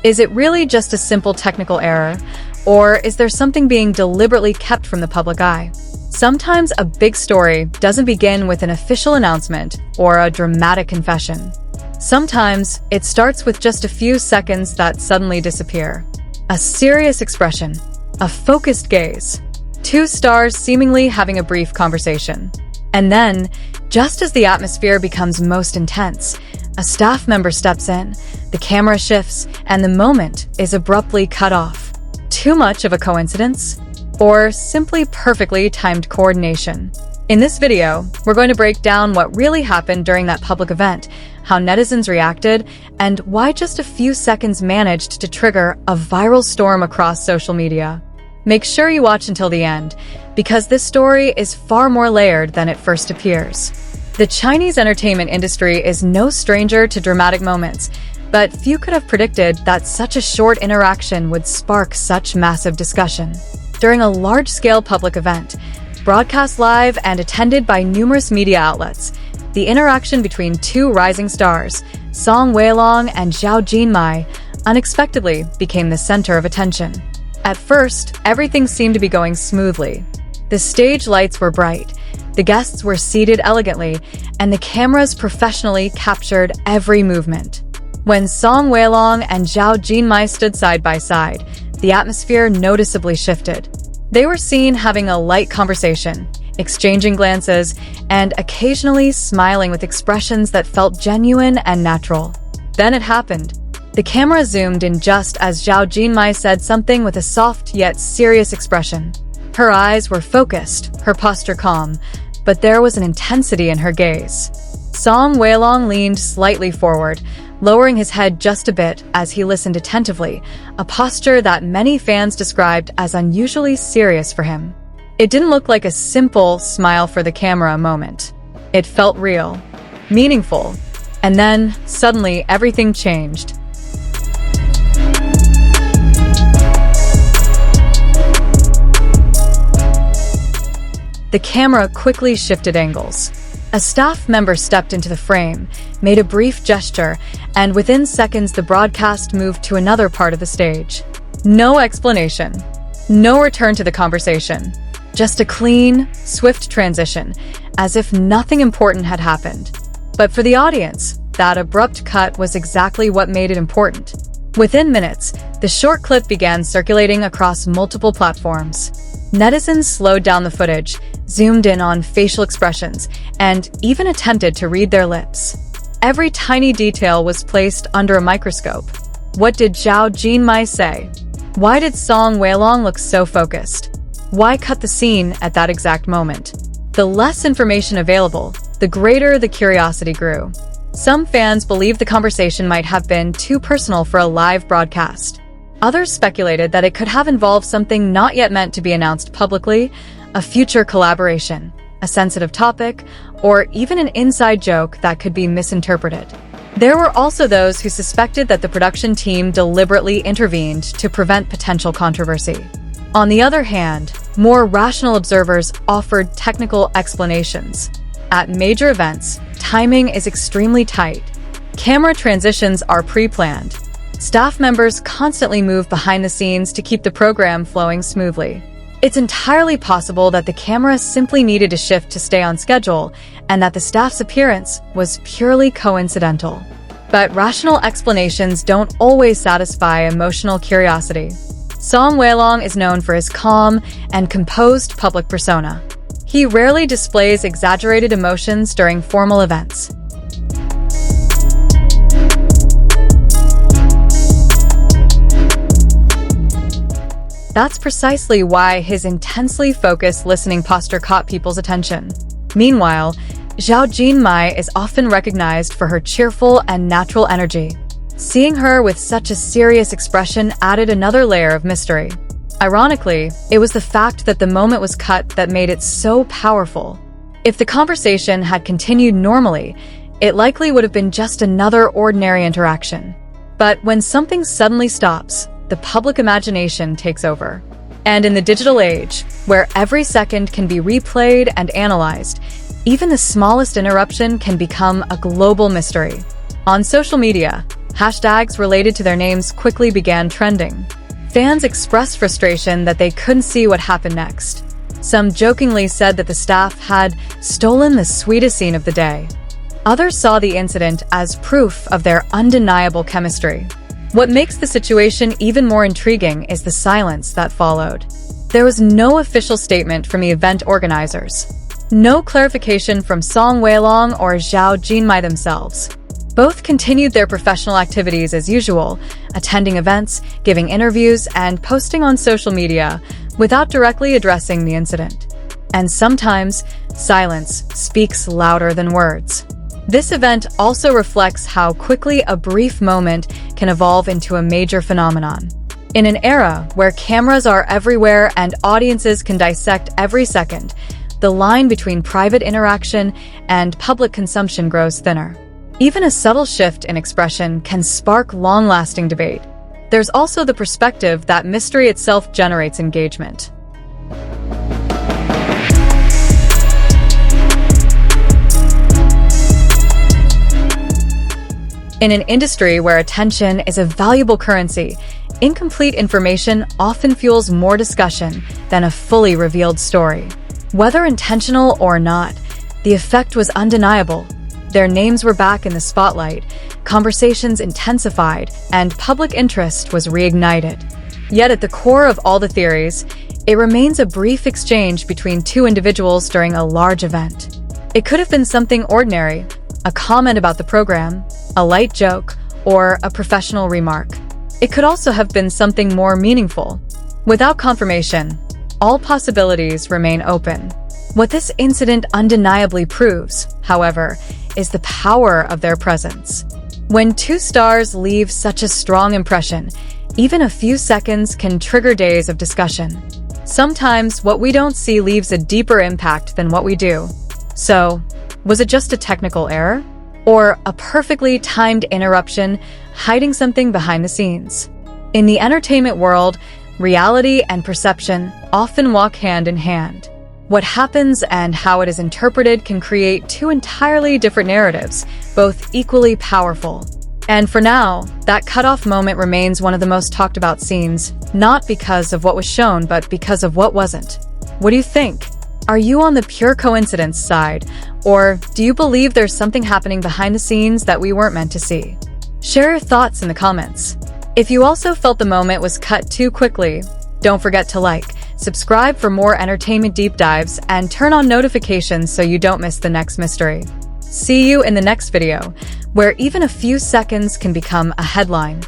Is it really just a simple technical error, or is there something being deliberately kept from the public eye? Sometimes a big story doesn't begin with an official announcement or a dramatic confession. Sometimes it starts with just a few seconds that suddenly disappear. A serious expression, a focused gaze, two stars seemingly having a brief conversation. And then, just as the atmosphere becomes most intense, a staff member steps in, the camera shifts, and the moment is abruptly cut off. Too much of a coincidence? Or simply perfectly timed coordination? In this video, we're going to break down what really happened during that public event, how netizens reacted, and why just a few seconds managed to trigger a viral storm across social media. Make sure you watch until the end, because this story is far more layered than it first appears. The Chinese entertainment industry is no stranger to dramatic moments, but few could have predicted that such a short interaction would spark such massive discussion. During a large-scale public event, broadcast live and attended by numerous media outlets, the interaction between two rising stars, Song Weilong and Zhao Jinmai, unexpectedly became the center of attention. At first, everything seemed to be going smoothly. The stage lights were bright, the guests were seated elegantly, and the cameras professionally captured every movement. When Song Weilong and Zhao Jinmai stood side by side, the atmosphere noticeably shifted. They were seen having a light conversation, exchanging glances, and occasionally smiling with expressions that felt genuine and natural. Then it happened. The camera zoomed in just as Zhao Jinmai said something with a soft yet serious expression. Her eyes were focused, her posture calm, but there was an intensity in her gaze. Song Weilong leaned slightly forward, lowering his head just a bit as he listened attentively, a posture that many fans described as unusually serious for him. It didn't look like a simple smile for the camera moment. It felt real, meaningful, and then, suddenly, everything changed. The camera quickly shifted angles. A staff member stepped into the frame, made a brief gesture, and within seconds the broadcast moved to another part of the stage. No explanation. No return to the conversation. Just a clean, swift transition, as if nothing important had happened. But for the audience, that abrupt cut was exactly what made it important. Within minutes, the short clip began circulating across multiple platforms. Netizens slowed down the footage, zoomed in on facial expressions, and even attempted to read their lips. Every tiny detail was placed under a microscope. What did Zhao Jinmai say? Why did Song Weilong look so focused? Why cut the scene at that exact moment? The less information available, the greater the curiosity grew. Some fans believed the conversation might have been too personal for a live broadcast. Others speculated that it could have involved something not yet meant to be announced publicly, a future collaboration, a sensitive topic, or even an inside joke that could be misinterpreted. There were also those who suspected that the production team deliberately intervened to prevent potential controversy. On the other hand, more rational observers offered technical explanations. At major events, timing is extremely tight. Camera transitions are pre-planned. Staff members constantly move behind the scenes to keep the program flowing smoothly. It's entirely possible that the camera simply needed to shift to stay on schedule, and that the staff's appearance was purely coincidental. But rational explanations don't always satisfy emotional curiosity. Song Weilong is known for his calm and composed public persona. He rarely displays exaggerated emotions during formal events. That's precisely why his intensely focused listening posture caught people's attention. Meanwhile, Zhao Jinmai is often recognized for her cheerful and natural energy. Seeing her with such a serious expression added another layer of mystery. Ironically, it was the fact that the moment was cut that made it so powerful. If the conversation had continued normally, it likely would have been just another ordinary interaction. But when something suddenly stops, the public imagination takes over. And in the digital age, where every second can be replayed and analyzed, even the smallest interruption can become a global mystery. On social media, Hashtags related to their names quickly began trending. Fans expressed frustration that they couldn't see what happened next. Some jokingly said that the staff had stolen the sweetest scene of the day. Others saw the incident as proof of their undeniable chemistry. What makes the situation even more intriguing is the silence that followed. There was no official statement from the event organizers. No clarification from Song Weilong or Zhao Jinmai themselves. Both continued their professional activities as usual, attending events, giving interviews, and posting on social media without directly addressing the incident. And sometimes, silence speaks louder than words. This event also reflects how quickly a brief moment can evolve into a major phenomenon. In an era where cameras are everywhere and audiences can dissect every second, the line between private interaction and public consumption grows thinner. Even a subtle shift in expression can spark long-lasting debate. There's also the perspective that mystery itself generates engagement. In an industry where attention is a valuable currency, incomplete information often fuels more discussion than a fully revealed story. Whether intentional or not, the effect was undeniable. Their names were back in the spotlight, conversations intensified, and public interest was reignited. Yet at the core of all the theories, it remains a brief exchange between two individuals during a large event. It could have been something ordinary, a comment about the program, a light joke, or a professional remark. It could also have been something more meaningful. Without confirmation, all possibilities remain open. What this incident undeniably proves, however, is the power of their presence. When two stars leave such a strong impression, even a few seconds can trigger days of discussion. Sometimes what we don't see leaves a deeper impact than what we do. So, was it just a technical error? Or a perfectly timed interruption hiding something behind the scenes? In the entertainment world, reality and perception often walk hand in hand. What happens and how it is interpreted can create two entirely different narratives, both equally powerful. And for now, that cutoff moment remains one of the most talked about scenes, not because of what was shown, but because of what wasn't. What do you think? Are you on the pure coincidence side, or do you believe there's something happening behind the scenes that we weren't meant to see? Share your thoughts in the comments. If you also felt the moment was cut too quickly, don't forget to like, subscribe for more entertainment deep dives, and turn on notifications so you don't miss the next mystery. See you in the next video, where even a few seconds can become a headline.